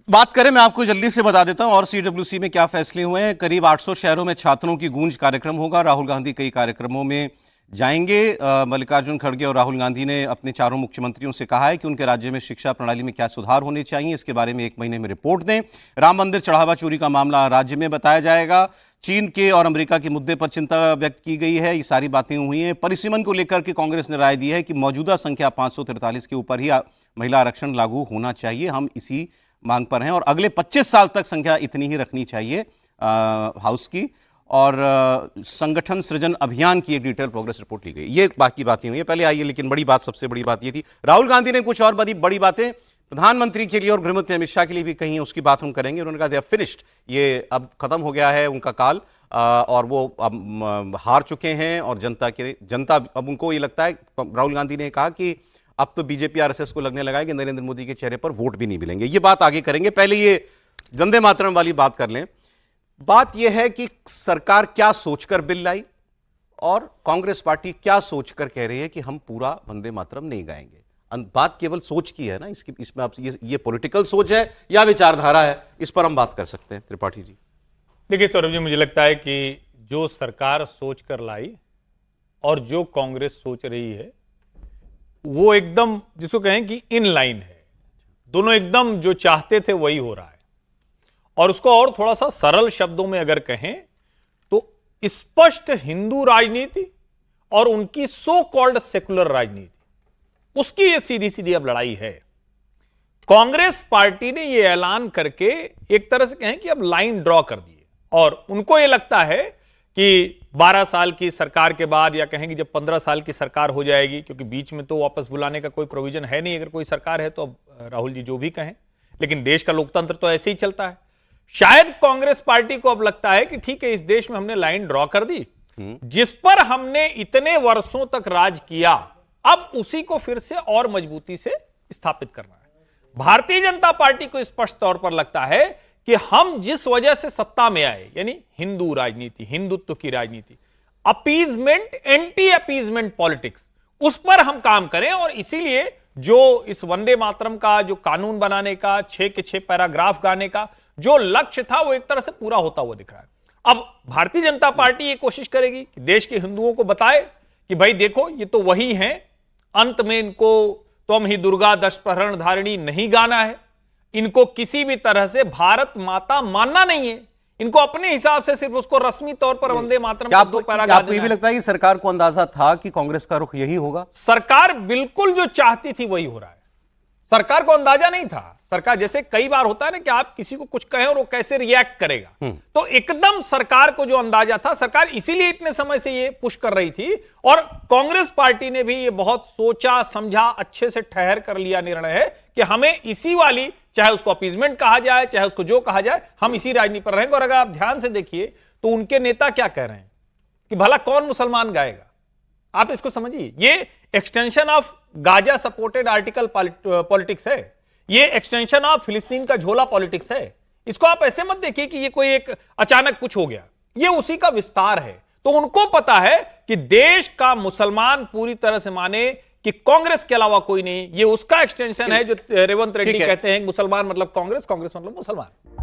बात करें, मैं आपको जल्दी से बता देता हूं और सीडब्ल्यूसी में क्या फैसले हुए हैं। करीब 800 शहरों में छात्रों की गूंज कार्यक्रम होगा। राहुल गांधी कई कार्यक्रमों में जाएंगे। मल्लिकार्जुन खड़गे और राहुल गांधी ने अपने चारों मुख्यमंत्रियों से कहा है कि उनके राज्य में शिक्षा प्रणाली में क्या सुधार होने चाहिए, इसके बारे में 1 महीने में रिपोर्ट दें। राम मंदिर चढ़ावा चोरी का मामला राज्य में बताया जाएगा। चीन के और अमेरिका के मुद्दे पर चिंता व्यक्त की गई है। ये सारी बातें हुई हैं। परिसीमन को लेकर के कांग्रेस ने राय दी है कि मौजूदा संख्या 543 के ऊपर ही महिला आरक्षण लागू होना चाहिए। हम इसी मांग पर हैं और अगले 25 साल तक संख्या इतनी ही रखनी चाहिए हाउस की। और संगठन सृजन अभियान की एक डिटेल प्रोग्रेस रिपोर्ट ली गई। ये बाकी बातें हुई है। पहले आइए, लेकिन बड़ी बात, सबसे बड़ी बात ये थी, राहुल गांधी ने कुछ और बड़ी बातें प्रधानमंत्री के लिए और गृहमंत्री अमित शाह के लिए भी कही, उसकी बात हम करेंगे। उन्होंने कहा दे आर फिनिश्ड, ये अब खत्म हो गया है उनका काल, और वो अब हार चुके हैं। और जनता अब उनको ये लगता है, राहुल गांधी ने कहा कि अब तो बीजेपी आरएसएस को लगने लगा है कि नरेंद्र मोदी के चेहरे पर वोट भी नहीं मिलेंगे। ये बात आगे करेंगे, पहले ये वंदे मातरम वाली बात कर लें। बात यह है कि सरकार क्या सोचकर बिल लाई और कांग्रेस पार्टी क्या सोचकर कह रही है कि हम पूरा वंदे मातरम नहीं गाएंगे। बात केवल सोच की है ना, इसमें आप ये पॉलिटिकल सोच है या विचारधारा है, इस पर हम बात कर सकते हैं। त्रिपाठी जी, देखिए सौरभ जी, मुझे लगता है कि जो सरकार सोच कर लाई और जो कांग्रेस सोच रही है वो एकदम, जिसको कहें कि इन लाइन है। दोनों एकदम जो चाहते थे वही हो रहा है। और उसको और थोड़ा सा सरल शब्दों में अगर कहें तो स्पष्ट हिंदू राजनीति और उनकी सो कॉल्ड सेकुलर राजनीति, उसकी ये सीधी सीधी अब लड़ाई है। कांग्रेस पार्टी ने ये ऐलान करके एक तरह से कहें कि अब लाइन ड्रॉ कर दी है और उनको ये लगता है कि 12 साल की सरकार के बाद, या कहें कि जब 15 साल की सरकार हो जाएगी, क्योंकि बीच में तो वापस बुलाने का कोई प्रोविजन है नहीं, अगर कोई सरकार है तो अब राहुल जी जो भी कहें, लेकिन देश का लोकतंत्र तो ऐसे ही चलता है। शायद कांग्रेस पार्टी को अब लगता है कि ठीक है, इस देश में हमने लाइन ड्रॉ कर दी, जिस पर हमने इतने वर्षों तक राज किया, अब उसी को फिर से और मजबूती से स्थापित करना है। भारतीय जनता पार्टी को स्पष्ट तौर पर लगता है कि हम जिस वजह से सत्ता में आए, यानी हिंदू राजनीति, हिंदुत्व की राजनीति, अपीजमेंट, एंटी अपीजमेंट पॉलिटिक्स, उस पर हम काम करें। और इसीलिए जो इस वंदे मातरम का जो कानून बनाने का, 6 के 6 पैराग्राफ गाने का जो लक्ष्य था, वो एक तरह से पूरा होता हुआ दिख रहा है। अब भारतीय जनता पार्टी ये कोशिश करेगी कि देश के हिंदुओं को बताए कि भाई देखो, ये तो वही है, अंत में इनको तुम ही दुर्गा दश प्रहरण धारिणी नहीं गाना है, इनको किसी भी तरह से भारत माता मानना नहीं है, इनको अपने हिसाब से सिर्फ उसको रस्मी तौर पर वंदे मातरम का 2 पैराग्राफ। आपको ये भी लगता है कि सरकार को अंदाजा था कि कांग्रेस का रुख यही होगा? सरकार बिल्कुल जो चाहती थी वही हो रहा है। सरकार को अंदाजा नहीं था। सरकार, जैसे कई बार होता है ना कि आप किसी को कुछ कहें और वो कैसे रिएक्ट करेगा, तो एकदम सरकार को जो अंदाजा था, सरकार इसीलिए इतने समय से ये पुश कर रही थी। और कांग्रेस पार्टी ने भी ये बहुत सोचा समझा, अच्छे से ठहर कर लिया निर्णय है कि हमें इसी वाली, चाहे उसको अपीजमेंट कहा जाए, चाहे उसको जो कहा जाए, हम इसी राजनीति पर रहेंगे। और अगर आप ध्यान से देखिए तो उनके नेता क्या कह रहे हैं कि भला कौन मुसलमान गाएगा, आप इसको समझिए। ये extension of Gaza supported article politics है, ये एक्सटेंशन ऑफ फिलिस्तीन का झोला पॉलिटिक्स है। इसको आप ऐसे मत देखिए कि ये कोई एक अचानक कुछ हो गया, ये उसी का विस्तार है। तो उनको पता है कि देश का मुसलमान पूरी तरह से माने कि कांग्रेस के अलावा कोई नहीं, ये उसका एक्सटेंशन है जो रेवंत रेड्डी कहते हैं, मुसलमान मतलब कांग्रेस, कांग्रेस मतलब मुसलमान।